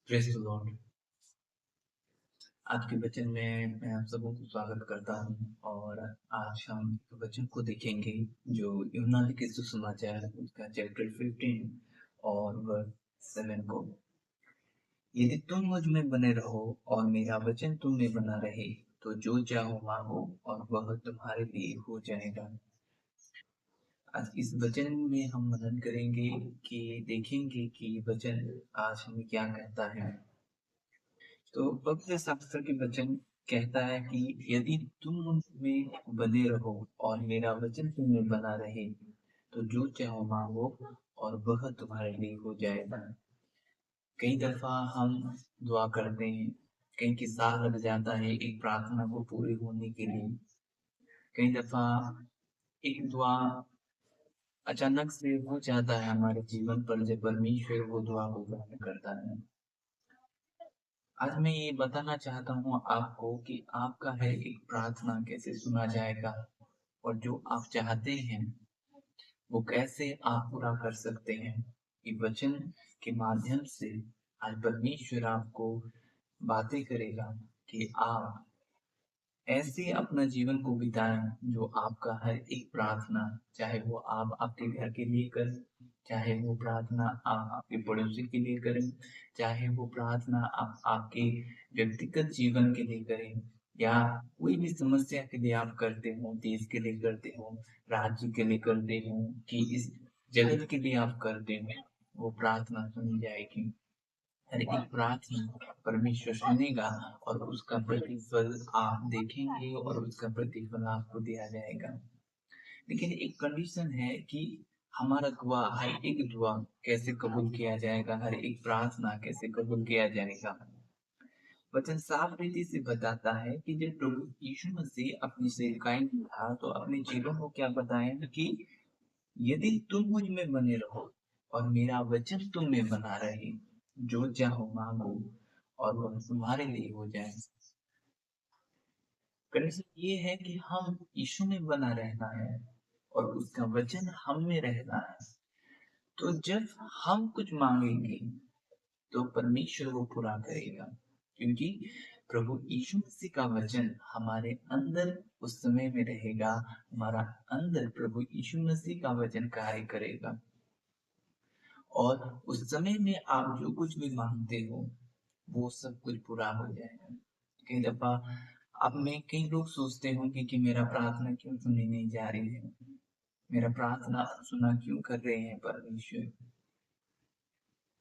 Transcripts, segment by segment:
Praise the Lord. आज के वचन में मैं आप सबों को स्वागत करता हूँ और आज हम एक वचन को देखेंगे जो यूहन्ना लिखित सुसमाचार उसका चैप्टर 15 और वर्स 7 को। यदि तुम मुझ में बने रहो और मेरा वचन तुम में बना रहे, तो जो चाहो मांगो और वह तुम्हारे लिए हो जाएगा। आज इस वचन में हम मनन करेंगे कि देखेंगे कि वचन आज हमें क्या कहता है। तो पवित्र शास्त्र के वचन कहता है कि यदि तुम मुझ में बने रहो और मेरा वचन तुम में बना रहे, तो जो चाहो मांगो और वह तुम्हारे लिए हो जाएगा। कई दफा हम दुआ करते हैं, कई कि साल लग जाता है एक प्रार्थना को पूरी होने के लिए। कई दफा एक दुआ अचानक से हो जाता है हमारे जीवन पर जब परमेश्वर वो दुआ को ग्रहण करता है। आज मैं ये बताना चाहता हूँ आपको कि आपका है एक प्रार्थना कैसे सुना जाएगा और जो आप चाहते हैं वो कैसे आप पूरा कर सकते हैं। ये वचन के माध्यम से आज परमेश्वर आपको बातें करेगा कि आप ऐसे अपना जीवन को बिताएं जो आपका हर एक प्रार्थना, चाहे वो आप आपके घर के लिए करें, चाहे वो प्रार्थना आप आपके पड़ोसी के लिए करें, चाहे वो प्रार्थना आप आपके व्यक्तिगत जीवन के लिए करें या कोई भी समस्या के लिए आप करते हो, देश के लिए करते हो, राज्य के लिए करते हो कि इस जगत के लिए आप करते हो, वो प्रार्थना सुनी जाएगी। हर एक प्रार्थना परमेश्वर सुनेगा और उसका प्रतिफल आप देखेंगे और उसका प्रतिफल आपको दिया जाएगा। लेकिन एक कंडीशन है कि हमारा दुआ, हर एक दुआ कैसे कबूल किया जाएगा, हर एक प्रार्थना कैसे कबूल किया जाएगा। वचन साफ रीति से बताता है कि जब प्रभु यीशु मसीह अपनी सेवकाई में था तो अपने चेलों को क्या बताया कि यदि तुम मुझ में बने रहो और मेरा वचन तुम में बना रहे, जो चाहो मांगो और वह तुम्हारे लिए हो जाए। कंडीशन ये है कि हम यीशु में बना रहना है और उसका वचन हम में रहना है। तो जब हम कुछ मांगेंगे तो परमेश्वर वो पूरा करेगा, क्योंकि प्रभु यीशु मसीह का वचन हमारे अंदर उस समय में रहेगा। हमारा अंदर प्रभु यीशु मसीह का वचन कार्य करेगा और उस समय में आप जो कुछ भी मांगते हो वो सब कुछ पूरा हो जाएगा। कई दफा अब में कई लोग सोचते होंगे कि मेरा प्रार्थना क्यों सुनी नहीं जा रही है, मेरा प्रार्थना सुना क्यों कर रहे हैं परमेश्वर।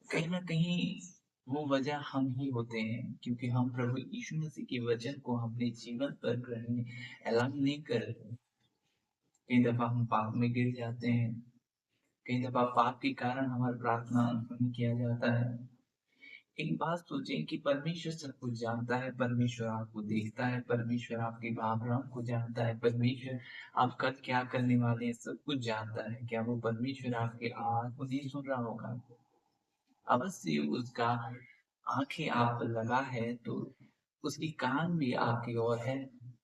कहीं ना कहीं वो वजह हम ही होते हैं, क्योंकि हम प्रभु यीशु मसीह के वचन को अपने जीवन पर ग्रहण ऐलान नहीं कर रहे। कई दफा हम पाप में गिर जाते हैं, कई दफा पाप के कारण हमारी प्रार्थना नहीं किया जाता है। एक बात सोचें कि परमेश्वर सब कुछ जानता है, परमेश्वर आपको देखता है, परमेश्वर आपकी भावनाओं को जानता है, परमेश्वर आप कल क्या करने वाले हैं सब कुछ जानता है। क्या वो परमेश्वर आपकी आवाज को नहीं सुन रहा होगा? अवश्य उसका आंखें आप पर लगा है तो उसकी कान भी आपकी ओर है।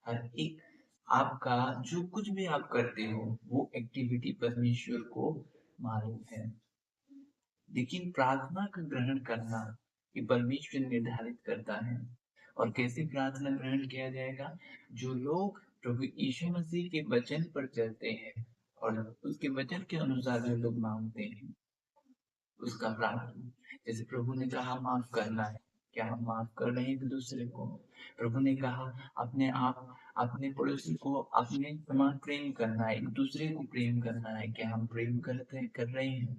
हर एक आपका जो कुछ भी आप करते हो वो एक्टिविटी परमेश्वर को मालूम है। लेकिन प्रार्थना का ग्रहण करना ये परमेश्वर निर्धारित करता है। और कैसे प्रार्थना ग्रहण किया जाएगा? जो लोग प्रभु यीशु मसीह के वचन पर चलते हैं और उसके वचन के अनुसार जो लोग मांगते हैं उसका प्रार्थना। जैसे प्रभु ने कहा माफ करना है, क्या हम माफ कर रहे हैं एक दूसरे को? प्रभु ने कहा अपने आप अपने पड़ोसी को अपने समान प्रेम करना है, एक दूसरे को प्रेम करना है, क्या हम प्रेम करते कर रहे हैं?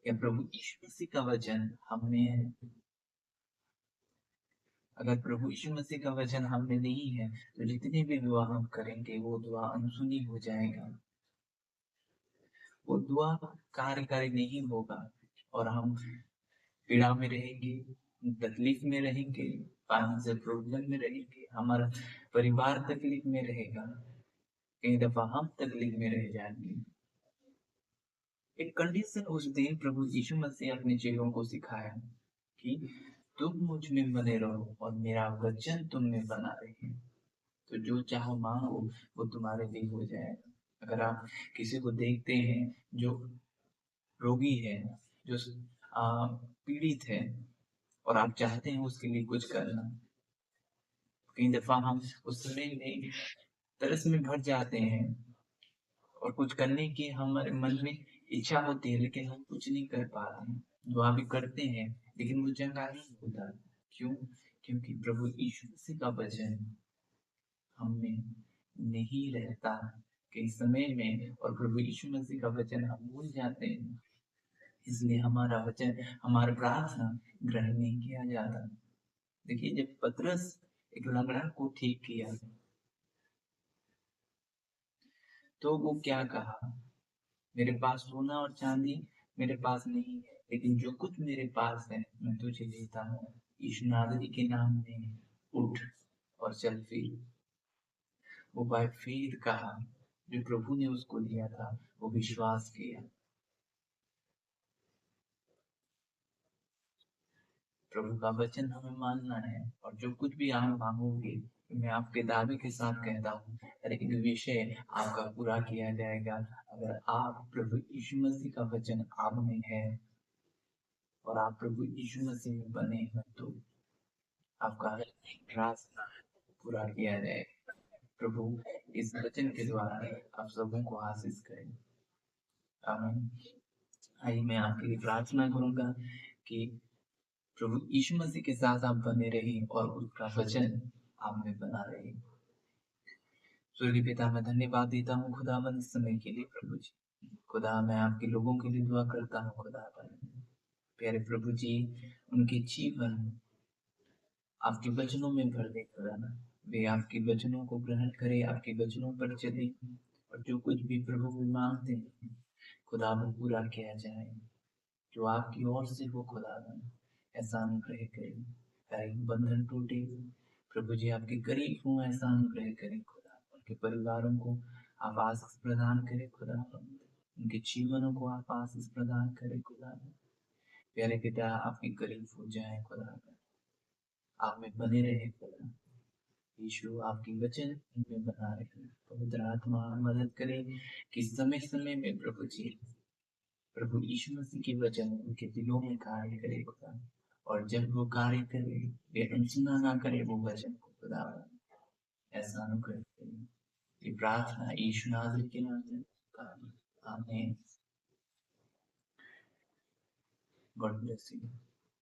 या प्रभु यीशु मसीह का वचन हमने है? अगर प्रभु यीशु मसीह का वचन हमने नहीं है तो जितनी भी दुआ हम करेंगे वो दुआ अनसुनी हो जाएगा, वो दुआ कार्यकारी नहीं होगा और हम पीड़ा में रहेंगे, तकलीफ में रहेंगे, फाइनेंशियल प्रॉब्लम में रहेंगे, हमारा परिवार तकलीफ में रहेगा, कई दफा हम तकलीफ में रह जाएंगे। एक कंडीशन उस दिन प्रभु यीशु मसीह अपने चेलों को सिखाया कि तुम मुझ में बने रहो और मेरा वचन तुम में बना रहे, तो जो चाहो मांगो वो तुम्हारे लिए हो जाएगा। अगर आप किसी को देखते हैं जो रोगी है, जो पीड़ित है, और आप चाहते हैं उसके लिए कुछ करना। कई दफा हम उस समय में तरस में भर जाते हैं और कुछ करने की हमारे मन में इच्छा होती है, लेकिन हम कुछ नहीं कर पाते हैं। दुआ भी करते हैं, लेकिन वो चंगा नहीं होता। क्यों? क्योंकि प्रभु यीशु मसीह का वचन हम में नहीं रहता कई समय में, और प्रभु यीशु मसीह का वचन हम भूल जाते हैं। इसलिए हमारा वचन, हमारा प्रार्थना ग्रहण नहीं किया जाता। देखिए, जब पतरस एक लंगड़ा को ठीक किया तो वो क्या कहा? मेरे पास सोना और चांदी मेरे पास नहीं है, लेकिन जो कुछ मेरे पास है मैं तुझे देता हूँ। यीशु नासरी के नाम में उठ और चल फिर। वो बाय फेथ कहा, जो प्रभु ने उसको दिया था वो विश्वास किया। प्रभु का वचन हमें मानना है, और जो कुछ भी आप मांगोगे, मैं आपके दावे के साथ कहता हूँ, हर एक विषय आपका पूरा किया जाएगा। अगर आप प्रभु यीशु मसीह का वचन आप में है और आप प्रभु यीशु मसीह में बने हैं, तो आपका हर एक प्रार्थना पूरा किया जाएगा। प्रभु इस वचन के द्वारा आप सबों को आशीष करें। आमीन। आइए मैं आपके लिए प्रार्थना करूंगा कि प्रभु यीशु मसीह के साथ आप बने रहें और उसका वचन आप में बना रहे। स्वर्गीय पिता, मैं धन्यवाद देता हूँ खुदावन इस समय के लिए। प्रभु जी, खुदा मैं आपके लोगों के लिए दुआ करता हूँ। खुदा प्यारे प्रभु जी, उनके जीवन आपके वचनों में भर दे खुदा। वे आपके वचनों को ग्रहण करें, आपके वचनों पर चले, और जो कुछ भी प्रभु भी मांगते हैं खुदा वो पूरा किया जाए। जो आपकी ओर से हो खुदा ऐसा अनुग्रह करें, हर एक बंधन टूटे। प्रभु जी आपके करीब हूँ, ऐसा अनुग्रह करें खुदा। उनके परिवारों को आप आशीष प्रदान करें खुदा। उनके जीवनों को आप आशीष प्रदान करें खुदा। प्यारे पिता, आपके करीब हो जाए खुदा, आप में बने रहे खुदा। यीशु आपकी वचन में बना रहे। पवित्र आत्मा मदद करे कि समय समय में प्रभु जी, प्रभु यीशु मसीह के वचन उनके दिलों में कार्य करे खुदा। और जब वो कार्य करे, वे अनसुना ना करे वो वचन को खुदा। ऐसा अनुग्रह करे। ये प्रार्थना यीशु नासरी के नाम में। आमीन। God bless you.